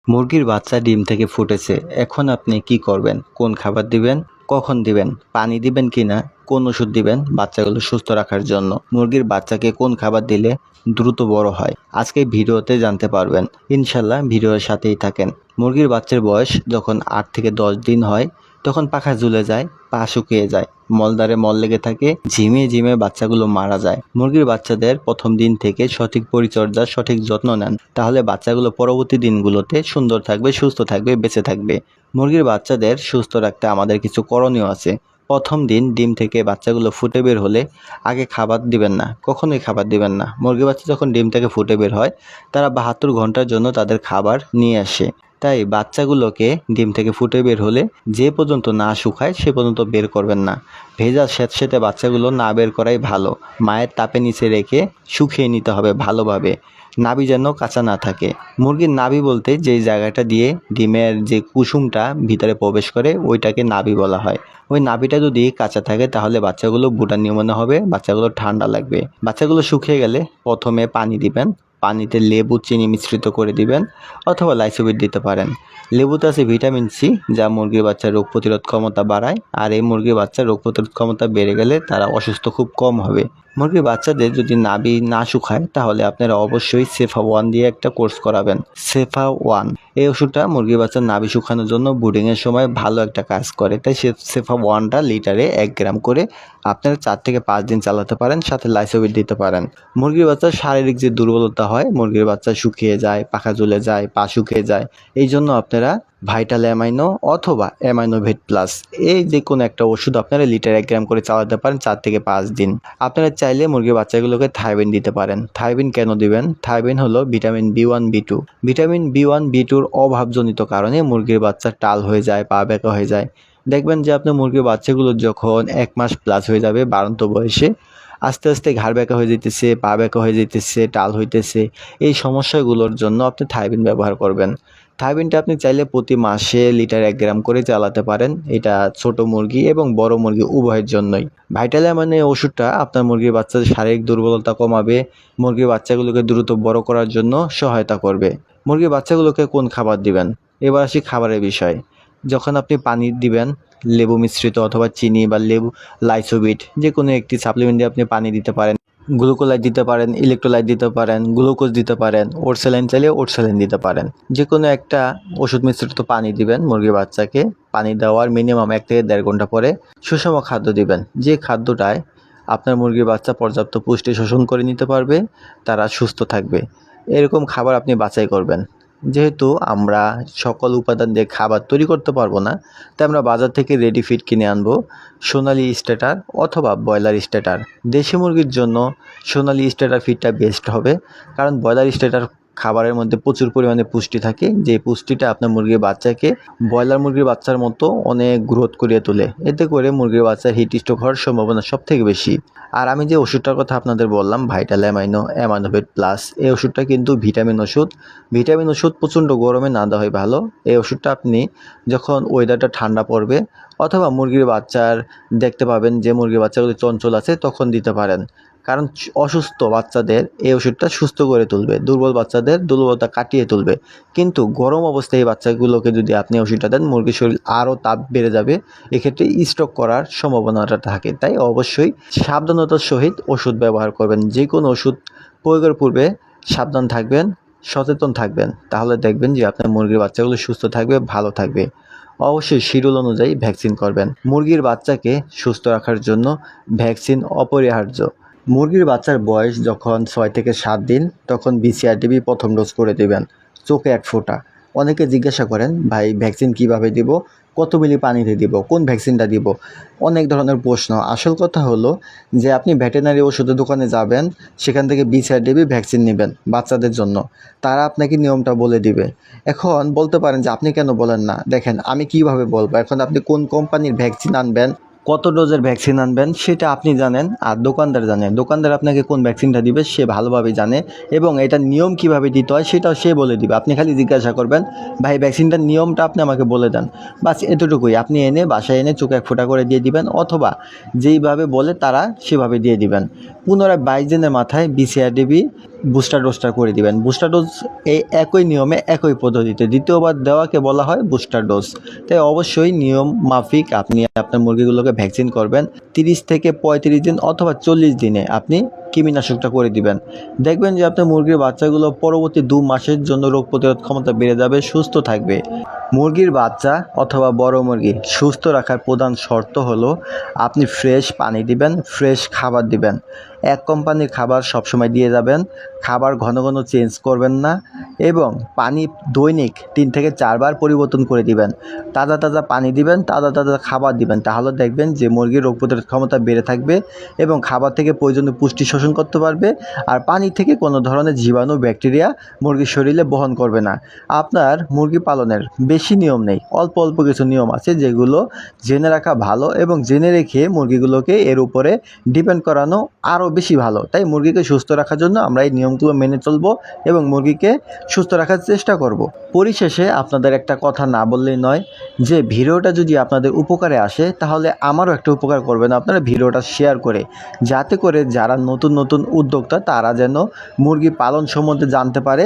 মুরগির বাচ্চা ডিম থেকে ফুটেছে। এখন আপনি কি করবেন? কোন খাবার দিবেন? কখন দিবেন? পানি দিবেন কিনা? কোন ওষুধ দিবেন বাচ্চাগুলো সুস্থ রাখার জন্য? মুরগির বাচ্চাকে কোন খাবার দিলে দ্রুত বড় হয়? আজকে ভিডিওতে জানতে পারবেন। ইনশাল্লাহ ভিডিওর সাথেই থাকেন। মুরগির বাচ্চার বয়স যখন 8 থেকে 10 দিন হয় তখন পাখা ঝুলে যায়, পা শুকিয়ে যায়, মলদ্বারে মল লেগে থাকে, ঝিমিয়ে ঝিমিয়ে বাচ্চাগুলো মারা যায়। মুরগির বাচ্চাদের প্রথম দিন থেকে সঠিক পরিচর্যা, সঠিক যত্ন নেন, তাহলে বাচ্চাগুলো পরবর্তী দিনগুলোতে সুন্দর থাকবে, সুস্থ থাকবে, বেঁচে থাকবে। মুরগির বাচ্চাদের সুস্থ রাখতে আমাদের কিছু করণীয় আছে। প্রথম দিন ডিম থেকে বাচ্চাগুলো ফুটে বের হলে আগে খাবার দিবেন না, কখনোই খাবার দিবেন না। মুরগির বাচ্চা যখন ডিম থেকে ফুটে বের হয় তারা 72 ঘন্টার জন্য তাদের খাবার নিয়ে আসে। তাই বাচ্চাগুলোকে ডিম থেকে ফুটে বের হলে যে পর্যন্ত না শুকায় সে পর্যন্ত বের করবেন না। ভেজা স্যাঁতসেঁতে বাচ্চাগুলো না বের করাই ভালো। মায়ের তাপে নিচে রেখে শুকিয়ে নিতে হবে ভালোভাবে, নাভি যেন কাঁচা না থাকে। মুরগির নাভি বলতে যেই জায়গাটা দিয়ে ডিমের যে কুসুমটা ভিতরে প্রবেশ করে ওইটাকে নাভি বলা হয়। ওই নাভিটা যদি কাঁচা থাকে তাহলে বাচ্চাগুলো বুটা নিউমোনিয়া হবে, বাচ্চাগুলো ঠান্ডা লাগবে। বাচ্চাগুলো শুকিয়ে গেলে প্রথমে পানি দিবেন, পানিতে লেবু চিনি মিশ্রিত করে দিবেন অথবা লাইসোবিট দিতে পারেন। লেবুতে আছে ভিটামিন সি, যা মুরগির বাচ্চার রোগ প্রতিরোধ ক্ষমতা বাড়ায়, আর এই মুরগির বাচ্চার রোগ প্রতিরোধ ক্ষমতা বেড়ে গেলে তারা অসুস্থ খুব কম হবে। মুরগির বাচ্চাদের যদি নাভি না শুকায় তাহলে আপনারা অবশ্যই সেফা 1 দিয়ে একটা কোর্স করাবেন। সেফা 1 এই ওষুধটা মুরগির বাচ্চার নাভি শুকানোর জন্য ব্রুডিংয়ের সময় ভালো একটা কাজ করে। তাই সেফা 1টা লিটারে 1 গ্রাম করে আপনারা 4 থেকে 5 দিন চালাতে পারেন, সাথে লাইসোবিট দিতে পারেন। মুরগির বাচ্চার শারীরিক যে দুর্বলতা হয়, মুরগির বাচ্চা শুকিয়ে যায়, পাখা ঝুলে যায়, পা শুকিয়ে যায়, এই জন্য আপনারা ভাইটাল অ্যামাইনো অথবা অ্যামাইনোভেট প্লাস এই যে কোনো একটা ওষুধ আপনারা লিটার 1 গ্রাম করে চালাতে পারেন 4 থেকে 5 দিন। আপনারা চাইলে মুরগির বাচ্চাগুলোকে থাইবিন দিতে পারেন। থাইবিন কেন দিবেন? থাইবিন হলো vitamin B1 B2। Vitamin B1 B2-র অভাবজনিত কারণে মুরগির বাচ্চা টাল হয়ে যায়, পা ব্যাকা হয়ে যায়। দেখবেন যে আপনার মুরগির বাচ্চাগুলো যখন 1 মাস প্লাস হয়ে যাবে বাড়ন্ত বয়সে, আস্তে আস্তে ঘাড় ব্যাকা হয়ে যেতেছে, পা ব্যাকা হয়ে যেতেছে, টাল হইতেছে। এই সমস্যাগুলোর জন্য আপনি থাইবিন ব্যবহার করবেন। থাইবিনটা আপনি চাইলে প্রতি মাসে লিটার 1 গ্রাম করে চালাতে পারেন। এটা ছোট মুরগি এবং বড় মুরগি উভয়ের জন্যই। ভাইটাল অ্যামাইনো ওষুধটা আপনার মুরগির বাচ্চাদের শারীরিক দুর্বলতা কমাবে, মুরগির বাচ্চাগুলোকে দ্রুত বড় করার জন্য সহায়তা করবে। মুরগির বাচ্চাগুলোকে কোন খাবার দিবেন? এবার আসি খাবারের বিষয়। যখন আপনি পানি দিবেন, লেবু মিশ্রিত অথবা চিনি বা লেবু লাইসোবিট যে কোনো একটি সাপ্লিমেন্ট দিয়ে আপনি পানি দিতে পারেন। গ্লুকোলাইট দিতে পারেন, ইলেকট্রোলাইট দিতে পারেন, গ্লুকোজ দিতে পারেন, ওট স্যালাইন চাইলে ওট স্যালাইন দিতে পারেন। যে কোনো একটা ওষুধ মিশ্রিত পানি দিবেন মুরগির বাচ্চাকে। পানি দেওয়ার মিনিমাম 1 থেকে 1.5 ঘন্টা পরে সুষম খাদ্য দিবেন, যে খাদ্যটায় আপনার মুরগির বাচ্চা পর্যাপ্ত পুষ্টি শোষণ করে নিতে পারবে, তারা সুস্থ থাকবে। এরকম খাবার আপনি বাছাই করবেন। যেহেতু আমরা সকল উপাদান দিয়ে খাবার তৈরি করতে পারবো না, তাই আমরা বাজার থেকে রেডি ফিড কিনে আনবো। সোনালি স্ট্যাটার অথবা ব্রয়লার স্ট্যাটার। দেশি মুরগির জন্য সোনালি স্ট্যাটার ফিডটা বেস্ট হবে, কারণ ব্রয়লার স্ট্যাটার খাবারের মধ্যে প্রচুর পরিমাণে পুষ্টি থাকে, যে পুষ্টিটা আপনার মুরগির বাচ্চাকে ব্রয়লার মুরগির বাচ্চার মতো অনেক গ্রোথ করিয়ে তোলে। এতে করে মুরগির বাচ্চার হিট স্ট্রোক হওয়ার সম্ভাবনা সব থেকে বেশি। আর আমি যে ওষুধটার কথা আপনাদের বললাম, ভাইটাল অ্যামাইনো অ্যামাইনোভেট প্লাস, এই ওষুধটা কিন্তু ভিটামিন ওষুধ। ভিটামিন ওষুধ প্রচণ্ড গরমে না দেওয়া হয় ভালো। এই ওষুধটা আপনি যখন ওয়েদারটা ঠান্ডা পড়বে অথবা মুরগির বাচ্চার দেখতে পাবেন যে মুরগির বাচ্চাগুলো চঞ্চল আছে তখন দিতে পারেন, কারণ অসুস্থ বাচ্চাদের এই ওষুধটা সুস্থ করে তুলবে, দুর্বল বাচ্চাদের দুর্বলতা কাটিয়ে তুলবে। কিন্তু গরম অবস্থায় এই বাচ্চাগুলোকে যদি আপনি ওষুধটা দেন, মুরগির শরীর আরও তাপ বেড়ে যাবে, এক্ষেত্রে স্ট্রোক করার সম্ভাবনাটা থাকে। তাই অবশ্যই সাবধানতার সহিত ওষুধ ব্যবহার করবেন। যে কোনো ওষুধ প্রয়োগের পূর্বে সাবধান থাকবেন, সচেতন থাকবেন, তাহলে দেখবেন যে আপনার মুরগির বাচ্চাগুলো সুস্থ থাকবে, ভালো থাকবে। অবশ্যই শিডিউল অনুযায়ী ভ্যাকসিন করবেন। মুরগির বাচ্চাকে সুস্থ রাখার জন্য ভ্যাকসিন অপরিহার্য। মুরগির বাচ্চার বয়স যখন 6 থেকে 7 দিন তখন BCRDB প্রথম ডোজ করে দেবেন, চোখে 1 ফোঁটা। অনেকে জিজ্ঞাসা করেন, ভাই ভ্যাকসিন কিভাবে দিব, কত মিলি পানিতে দিব, কোন ভ্যাকসিনটা দিব, অনেক ধরনের প্রশ্ন। আসল কথা হলো যে আপনি ভেটেরিনারি ওষুধের দোকানে যাবেন, সেখান থেকে BCRDB ভ্যাকসিন নেবেন বাচ্চাদের জন্য, তারা আপনাকে নিয়মটা বলে দিবে। এখন বলতে পারেন যে আপনি কেন বলেন না? দেখেন আমি কিভাবে বলবো, এখন আপনি কোন কোম্পানির ভ্যাকসিন আনবেন, কত ডোজের ভ্যাকসিন আনবেন সেটা আপনি জানেন, আর দোকানদার জানে। দোকানদার আপনাকে কোন ভ্যাকসিনটা দিবে সে ভালোভাবে জানে, এবং এটার নিয়ম কিভাবে দিতে হয় সেটাও সে বলে দিবে। আপনি খালি জিজ্ঞাসা করবেন, ভাই ভ্যাকসিনটার নিয়মটা আপনি আমাকে বলে দেন, বাস এতটুকুই। আপনি এনে বাসায় এনে চোখে 1 ফোঁটা করে দিয়ে দিবেন, অথবা যেইভাবে বলে তারা সেভাবে দিয়ে দিবেন। পুনরায় 22 দিনের মাথায় BCRDB বুস্টার ডোজটা করে দিবেন। বুস্টার ডোজ এই একই নিয়মে একই পদ্ধতিতে দ্বিতীয়বার দেওয়াকে বলা হয় বুস্টার ডোজ। তাই অবশ্যই নিয়ম মাফিক আপনি আপনার মুরগিগুলোকে ভ্যাকসিন করবেন। 30 থেকে 35 দিন অথবা 40 দিনে আপনি কৃমিনাশকটা করে দিবেন। দেখবেন যে আপনার মুরগির বাচ্চাগুলো পরবর্তী 2 মাসের জন্য রোগ প্রতিরোধ ক্ষমতা বেড়ে যাবে, সুস্থ থাকবে। মুরগির বাচ্চা অথবা বড় মুরগি সুস্থ রাখার প্রধান শর্ত হলো আপনি ফ্রেশ পানি দিবেন, ফ্রেশ খাবার দিবেন। এক কোম্পানির খাবার সবসময় দিয়ে যাবেন, খাবার ঘন ঘন চেঞ্জ করবেন না এবং পানি দৈনিক 3 থেকে 4 বার পরিবর্তন করে দিবেন। তাজা তাজা পানি দিবেন, তাজা তাজা খাবার দিবেন, তাহলে দেখবেন যে মুরগির রোগ প্রতিরোধ ক্ষমতা বেড়ে থাকবে এবং খাবার থেকে প্রয়োজনীয় পুষ্টি শোষণ করতে পারবে। আর পানি থেকে কোনো ধরনের জীবাণু ব্যাকটেরিয়া মুরগির শরীরে বহন করবে না। আপনার মুরগি পালনের বেশি নিয়ম নেই, অল্প অল্প কিছু নিয়ম আছে যেগুলো জেনে রাখা ভালো এবং জেনে রেখে মুরগিগুলোকে এর উপরে ডিপেন্ড করানো আরও বেশি ভালো। তাই মুরগিকে সুস্থ রাখার জন্য আমরা এই নিয়মগুলো মেনে চলবো এবং মুরগিকে সুস্থ রাখার চেষ্টা করব। পরিশেষে আপনাদের একটা কথা না বললেই নয়, যে ভিডিওটা যদি আপনাদের উপকারে আসে তাহলে আমারও একটা উপকার করবেন আপনারা ভিডিওটা শেয়ার করে, যাতে করে যারা নতুন নতুন উদ্যোক্তা তারা যেন মুরগি পালন সম্বন্ধে জানতে পারে।